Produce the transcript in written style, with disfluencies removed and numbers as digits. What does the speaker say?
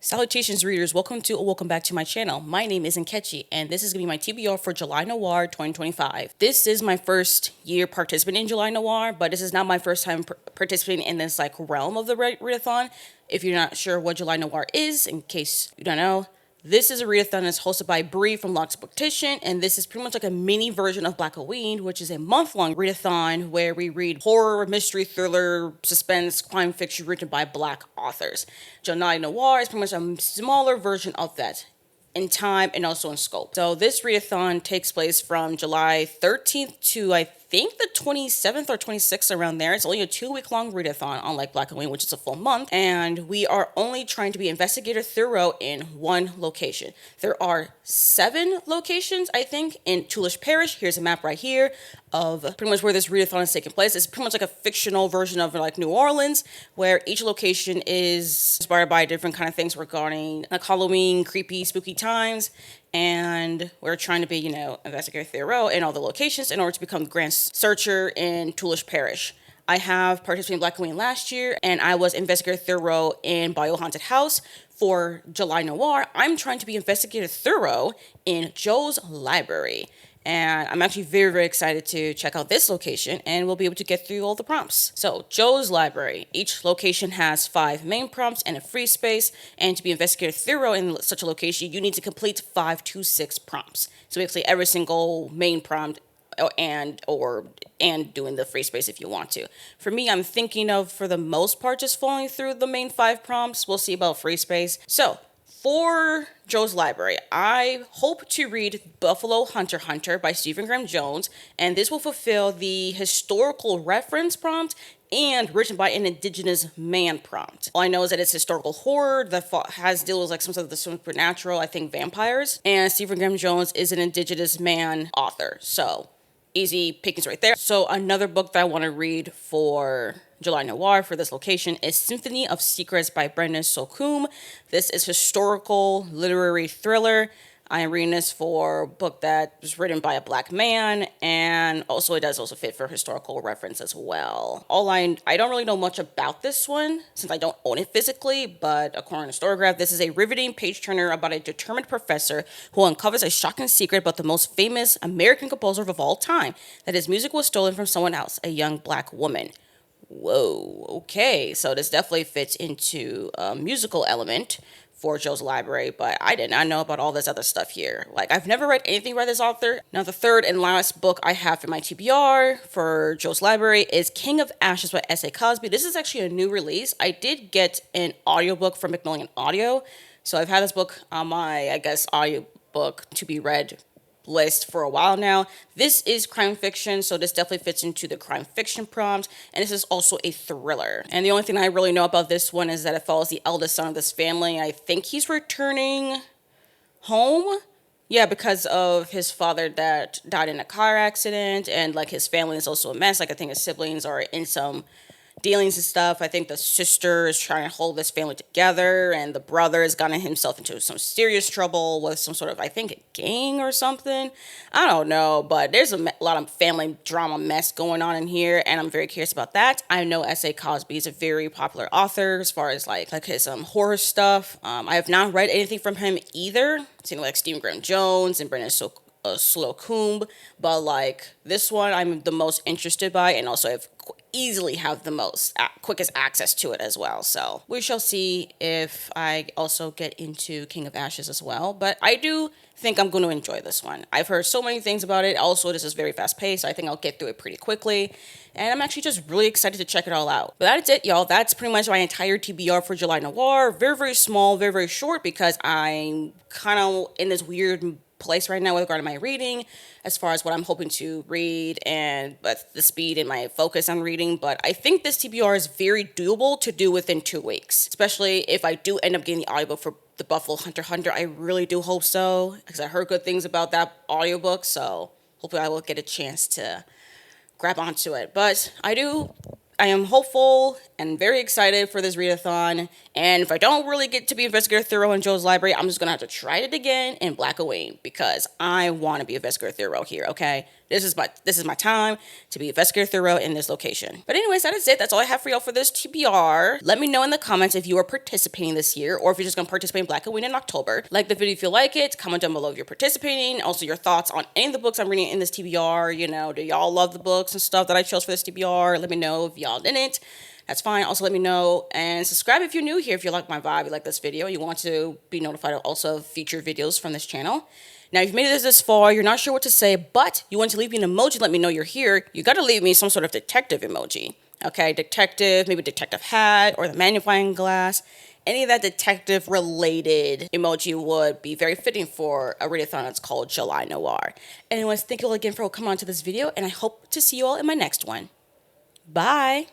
Salutations readers, welcome back to my channel. My name is Nkechi and this is going to be my TBR for July Noir 2025. This is my first year participating in July Noir, but this is not my first time participating in this realm of the readathon. If you're not sure what July Noir is, in case you don't know, this is a readathon that's hosted by Bree from Lots of Booktition, and this is pretty much like a mini version of Black Halloween, which is a month-long readathon where we read horror, mystery, thriller, suspense, crime fiction written by Black authors. July Noir is pretty much a smaller version of that in time and also in scope. So this readathon takes place from July 13th to I think the 27th or 26th, around there. It's only a 2-week long readathon, unlike Black Halloween, which is a full month. And we are only trying to be Investigator Throureux in one location. There are 7 locations, I think, in Toulas Parish. Here's a map right here of pretty much where this readathon is taking place. It's pretty much like a fictional version of New Orleans, where each location is inspired by different kind of things regarding Halloween, creepy, spooky times. And we're trying to be, Investigator Throureux in all the locations in order to become Grand Searcher in Toulas Parish. I have participated in Black Halloween last year, and I was Investigator Throureux in Bayou Haunted House. For July Noir, I'm trying to be Investigator Throureux in Joe's Library. And I'm actually very, very excited to check out this location, and we'll be able to get through all the prompts. So, Joe's Library. Each location has 5 main prompts and a free space. And to be Investigator Throureux in such a location, you need to complete 5 to 6 prompts. So basically, every single main prompt and doing the free space if you want to. For me, I'm thinking of, for the most part, just following through the main 5 prompts. We'll see about free space. So, for Joe's Library, I hope to read Buffalo Hunter Hunter by Stephen Graham Jones, and this will fulfill the historical reference prompt and written by an indigenous man prompt. All I know is that it's historical horror that has deals with some sort of the supernatural, I think vampires, and Stephen Graham Jones is an indigenous man author, so easy pickings right there. So another book that I want to read for July Noir for this location is Symphony of Secrets by Brendan Slocum. This is historical literary thriller. I am reading this for a book that was written by a Black man, and also it does also fit for historical reference as well. I don't really know much about this one since I don't own it physically, but according to Storygraph, this is a riveting page turner about a determined professor who uncovers a shocking secret about the most famous American composer of all time, that his music was stolen from someone else, a young Black woman. Whoa, okay, so this definitely fits into a musical element for Joe's Library, but I did not know about all this other stuff here. I've never read anything by this author. Now, the third and last book I have in my TBR for Joe's Library is King of Ashes by S.A. Cosby. This is actually a new release. I did get an audiobook from Macmillan Audio, so I've had this book on my, audiobook to be read list for a while now. This is crime fiction, so this definitely fits into the crime fiction prompt, and this is also a thriller. And the only thing I really know about this one is that it follows the eldest son of this family. I think he's returning home, because of his father that died in a car accident, and his family is also a mess. I think his siblings are in some dealings and stuff. I think the sister is trying to hold this family together, and the brother has gotten himself into some serious trouble with some sort of, a gang or something. I don't know, but there's a lot of family drama mess going on in here, and I'm very curious about that. I know S.A. Cosby is a very popular author as far as his horror stuff. I have not read anything from him either. I've seen Stephen Graham Jones and Brendan Slocum, but this one I'm the most interested by, and also I've easily have the most quickest access to it as well. So we shall see if I also get into King of Ashes as well, but I do think I'm going to enjoy this one. I've heard so many things about it. Also, this is very fast paced, so I think I'll get through it pretty quickly, and I'm actually just really excited to check it all out. But that's it, y'all. That's pretty much my entire TBR for July Noir. Very, very small, very, very short, because I'm kind of in this weird place right now with regard to my reading as far as what I'm hoping to read and but the speed and my focus on reading. But I think this TBR is very doable to do within 2 weeks, especially if I do end up getting the audiobook for the Buffalo Hunter Hunter. I really do hope so, because I heard good things about that audiobook, so hopefully I will get a chance to grab onto it. But I am hopeful and very excited for this readathon. And if I don't really get to be Investigator Throureux in Joe's library, I'm just gonna have to try it again in Black Owain because I want to be Investigator Throureux here. Okay, this is my time to be Investigator Throureux in this location. But anyways, that is it. That's all I have for y'all for this TBR. Let me know in the comments if you are participating this year or if you're just gonna participate in Black Owain in October. Like the video if you like it. Comment down below if you're participating. Also your thoughts on any of the books I'm reading in this TBR. You know, do y'all love the books and stuff that I chose for this TBR? Let me know if y'all didn't. That's fine. Also, let me know and subscribe if you're new here. If you like my vibe, you like this video, you want to be notified of also future videos from this channel. Now, if you've made it this far, you're not sure what to say, but you want to leave me an emoji, let me know you're here. You got to leave me some sort of detective emoji. Okay, detective, maybe detective hat or the magnifying glass. Any of that detective related emoji would be very fitting for a readathon that's called July Noir. Anyways, thank you all again for coming on to this video, and I hope to see you all in my next one. Bye.